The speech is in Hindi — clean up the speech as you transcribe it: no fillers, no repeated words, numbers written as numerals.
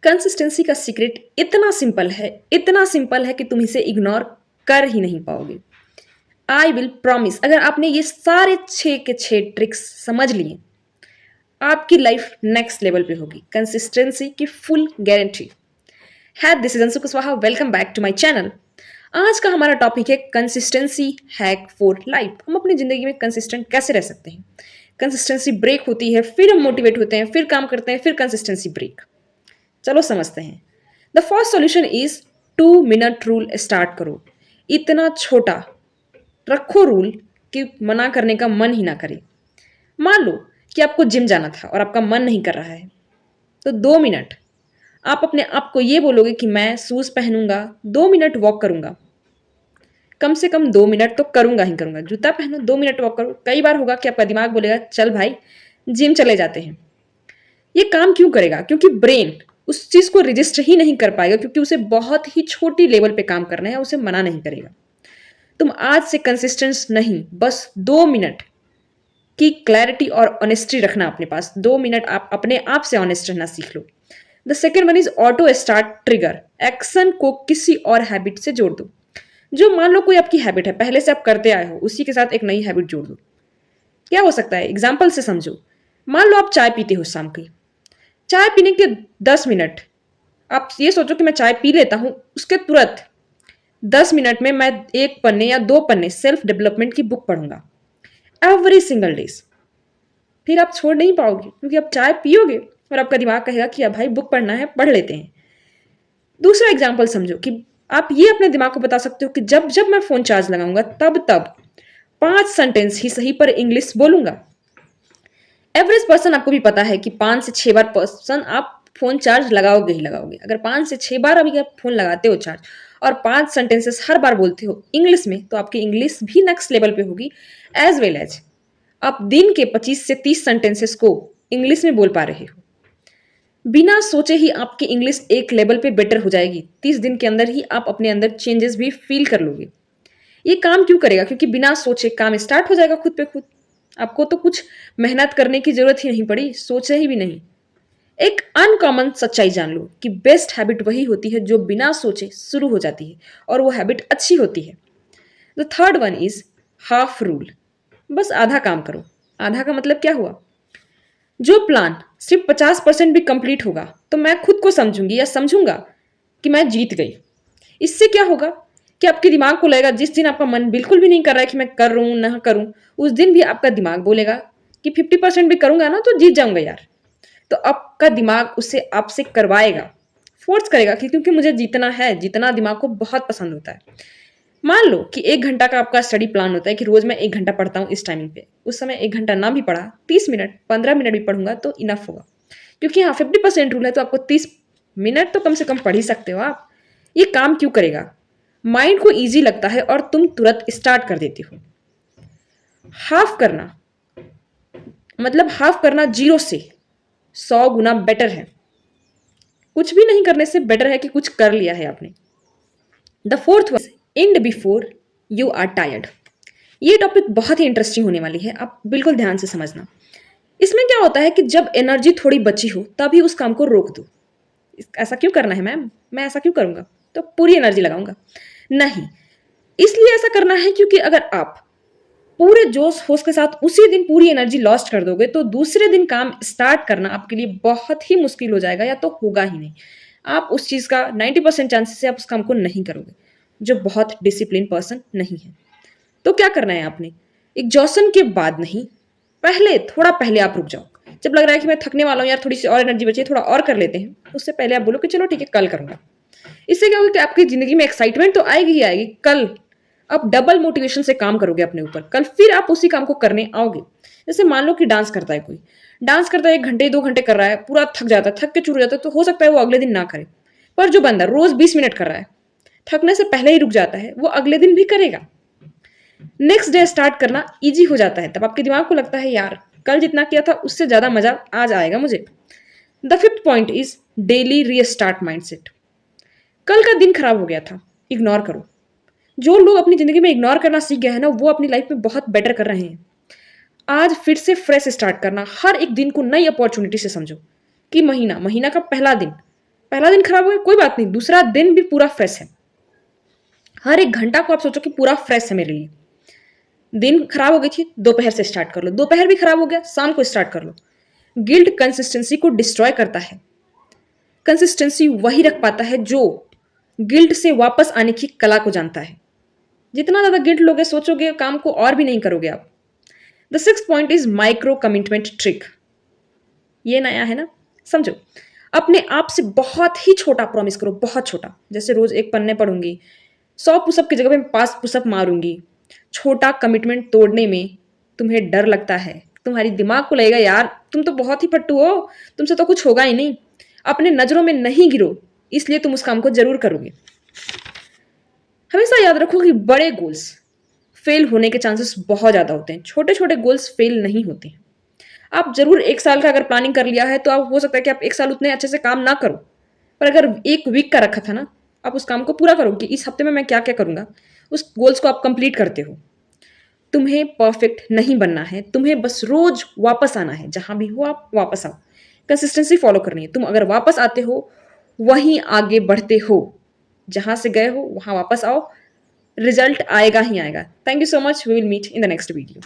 कंसिस्टेंसी का सीक्रेट इतना सिंपल है कि तुम इसे इग्नोर कर ही नहीं पाओगे। आई विल प्रॉमिस, अगर आपने ये सारे 6 के 6 ट्रिक्स समझ लिए, आपकी लाइफ नेक्स्ट लेवल पे होगी। कंसिस्टेंसी की फुल गारंटी है। This is Anshu Kushwaha, welcome back to my channel. आज का हमारा टॉपिक है कंसिस्टेंसी हैक फॉर लाइफ। हम अपनी जिंदगी में कंसिस्टेंट कैसे रह सकते हैं। कंसिस्टेंसी ब्रेक होती है, फिर हम मोटिवेट होते हैं, फिर काम करते हैं, फिर कंसिस्टेंसी ब्रेक। चलो समझते हैं। The first solution is 2 minute rule start करो। इतना छोटा रखो रूल कि मना करने का मन ही ना करे। मान लो कि आपको जिम जाना था और आपका मन नहीं कर रहा है, तो 2 मिनट आप अपने आप को ये बोलोगे कि मैं शूज पहनूंगा, 2 मिनट वॉक करूंगा। कम से कम 2 मिनट तो करूंगा ही करूंगा। जूता पहनो, 2 मिनट वॉक करो। कई बार होगा कि आपका दिमाग बोलेगा चल भाई जिम चले जाते हैं। ये काम क्यों करेगा? क्योंकि ब्रेन उस चीज को रजिस्टर ही नहीं कर पाएगा, क्योंकि उसे बहुत ही छोटी लेवल पे काम करना है, उसे मना नहीं करेगा। तुम आज से कंसिस्टेंस नहीं, बस 2 मिनट की क्लैरिटी और ऑनेस्टी रखना अपने पास। 2 मिनट आप अपने आप से ऑनेस्ट रहना सीख लो। The second one is auto start trigger. Action को किसी और हैबिट से जोड़ दो। जो मान लो कोई आपकी हैबिट है, पहले से आप करते आए हो, उसी के साथ एक नई हैबिट जोड़ दो। क्या हो सकता है? एग्जाम्पल से समझो। मान लो आप चाय पीते हो शाम की। चाय पीने के 10 मिनट आप ये सोचो कि मैं चाय पी लेता हूं, उसके तुरंत 10 मिनट में मैं 1 पन्ने या 2 पन्ने सेल्फ डेवलपमेंट की बुक पढ़ूंगा एवरी सिंगल डेज। फिर आप छोड़ नहीं पाओगे, क्योंकि आप चाय पियोगे और आपका दिमाग कहेगा कि अब भाई बुक पढ़ना है, पढ़ लेते हैं। दूसरा एग्जाम्पल समझो कि आप ये अपने दिमाग को बता सकते हो कि जब जब मैं फोन चार्ज लगाऊंगा तब तब 5 सेंटेंस ही सही पर इंग्लिश बोलूंगा। एवरेज पर्सन आपको भी पता है कि 5 से 6 बार पर्सन आप फोन चार्ज लगाओगे ही लगाओगे। अगर 5 से 6 बार अभी आप फोन लगाते हो चार्ज और 5 सेंटेंसेस हर बार बोलते हो इंग्लिश में, तो आपकी इंग्लिश भी नेक्स्ट लेवल पे होगी। एज वेल एज आप दिन के 25 से 30 सेंटेंसेस को इंग्लिश में बोल पा रहे हो। बिना सोचे ही आपकी इंग्लिश एक लेवल पे बेटर हो जाएगी। 30 दिन के अंदर ही आप अपने अंदर चेंजेस भी फील कर लोगे। ये काम क्यों करेगा? क्योंकि बिना सोचे काम स्टार्ट हो जाएगा खुद पे खुद। आपको तो कुछ मेहनत करने की जरूरत ही नहीं पड़ी, सोचे ही भी नहीं। एक अनकॉमन सच्चाई जान लो कि बेस्ट हैबिट वही होती है जो बिना सोचे शुरू हो जाती है, और वो हैबिट अच्छी होती है। The third one is half rule. बस आधा काम करो। आधा का मतलब क्या हुआ? जो प्लान सिर्फ 50% भी कंप्लीट होगा तो मैं खुद को समझूंगी या समझूंगा कि मैं जीत गई। इससे क्या होगा कि आपके दिमाग को लगेगा, जिस दिन आपका मन बिल्कुल भी नहीं कर रहा है कि मैं कर रहा हूं ना करूं, उस दिन भी आपका दिमाग बोलेगा कि 50% भी करूंगा ना तो जीत जाऊंगा यार। तो आपका दिमाग उसे आपसे करवाएगा, फोर्स करेगा कि क्योंकि मुझे जीतना है। जीतना दिमाग को बहुत पसंद होता है। मान लो कि 1 घंटा का आपका स्टडी प्लान होता है कि रोज मैं 1 घंटा पढ़ता हूँ इस टाइमिंग पे। उस समय 1 घंटा ना भी पढ़ा, 30 मिनट 15 मिनट भी पढ़ूंगा तो इनफ होगा, क्योंकि यहाँ 50% रूल है, तो आपको 30 मिनट तो कम से कम पढ़ ही सकते हो आप। ये काम क्यों करेगा? माइंड को ईजी लगता है और तुम तुरंत स्टार्ट कर देते हो। हाफ करना मतलब हाफ करना 0 से 100 गुना बेटर है। कुछ भी नहीं करने से बेटर है कि कुछ कर लिया है आपने। The fourth one, and before you are tired. ये टॉपिक बहुत ही इंटरेस्टिंग होने वाली है, आप बिल्कुल ध्यान से समझना। इसमें क्या होता है कि जब एनर्जी थोड़ी बची हो तभी उस काम को रोक दो। ऐसा क्यों करना है मैम, मैं ऐसा क्यों करूंगा, तो पूरी एनर्जी लगाऊंगा? नहीं, इसलिए ऐसा करना है क्योंकि अगर आप पूरे जोश होश के साथ उसी दिन पूरी एनर्जी लॉस्ट कर दोगे तो दूसरे दिन काम स्टार्ट करना आपके लिए बहुत ही मुश्किल हो जाएगा, या तो होगा ही नहीं। आप उस चीज का 90% चांसेस है आप उस काम को नहीं करोगे, जो बहुत डिसिप्लिन पर्सन नहीं है। तो क्या करना है आपने? एग्जॉशन के बाद नहीं, थोड़ा पहले आप रुक जाओ। जब लग रहा है कि मैं थकने वाला हूँ यार, थोड़ी सी और एनर्जी बची है, थोड़ा और कर लेते हैं, उससे पहले आप बोलो कि चलो ठीक है कल करूंगा। इससे क्या होगा कि आपकी जिंदगी में एक्साइटमेंट तो आएगी ही आएगी। कल आप डबल मोटिवेशन से काम करोगे अपने ऊपर। कल फिर आप उसी काम को करने आओगे। जैसे मान लो कि डांस करता है कोई, डांस करता है 1 घंटे 2 घंटे कर रहा है, पूरा थक जाता है, थक के चूर हो जाता है, तो हो सकता है वो अगले दिन ना करे। पर जो बंदा रोज 20 मिनट कर रहा है, थकने से पहले ही रुक जाता है, वो अगले दिन भी करेगा। नेक्स्ट डे स्टार्ट करना इजी हो जाता है। तब आपके दिमाग को लगता है यार कल जितना किया था उससे ज्यादा मजा आज आएगा मुझे। The fifth point is daily restart mindset. कल का दिन खराब हो गया था, इग्नोर करो। जो लोग अपनी जिंदगी में इग्नोर करना सीख गए हैं ना, वो अपनी लाइफ में बहुत बेटर कर रहे हैं। आज फिर से फ्रेश स्टार्ट करना, हर एक दिन को नई अपॉर्चुनिटी से समझो कि महीना महीना का पहला दिन पहला दिन खराब हो गया, कोई बात नहीं, दूसरा दिन भी पूरा फ्रेश है। हर एक घंटा को आप सोचो कि पूरा फ्रेश है मेरे लिए। दिन खराब हो गई थी, दोपहर से स्टार्ट कर लो। दोपहर भी खराब हो गया, शाम को स्टार्ट कर लो। गिल्ट कंसिस्टेंसी को डिस्ट्रॉय करता है। कंसिस्टेंसी वही रख पाता है जो गिल्ट से वापस आने की कला को जानता है। जितना ज्यादा गिल्ट लोगे, सोचोगे, काम को और भी नहीं करोगे आप। The six point is micro commitment trick. ये नया है ना, समझो। अपने आप से बहुत ही छोटा प्रॉमिस करो, बहुत छोटा। जैसे रोज एक पन्ने पढ़ूंगी, 100 पुशअप की जगह पे 5 पुशअप मारूंगी। छोटा कमिटमेंट तोड़ने में तुम्हें डर लगता है, तुम्हारी दिमाग को लगेगा यार तुम तो बहुत ही फट्टू हो, तुमसे तो कुछ होगा ही नहीं। अपने नजरों में नहीं गिरो, इसलिए तुम उस काम को जरूर करोगे। हमेशा याद रखो कि बड़े गोल्स फेल होने के चांसेस बहुत ज्यादा होते हैं, छोटे छोटे गोल्स फेल नहीं होते हैं। आप जरूर 1 साल का अगर प्लानिंग कर लिया है तो आप हो सकता है कि आप 1 साल उतने अच्छे से काम ना करो, पर अगर 1 वीक का रखा था ना, आप उस काम को पूरा करो कि इस हफ्ते में मैं क्या क्या करूंगा, उस गोल्स को आप कंप्लीट करते हो। तुम्हें परफेक्ट नहीं बनना है, तुम्हें बस रोज वापस आना है। जहां भी हो आप वापस आओ, कंसिस्टेंसी फॉलो करनी है। तुम अगर वापस आते हो वहीं आगे बढ़ते हो, जहां से गए हो वहां वापस आओ, रिजल्ट आएगा ही आएगा। Thank you so much, we will meet in the next video.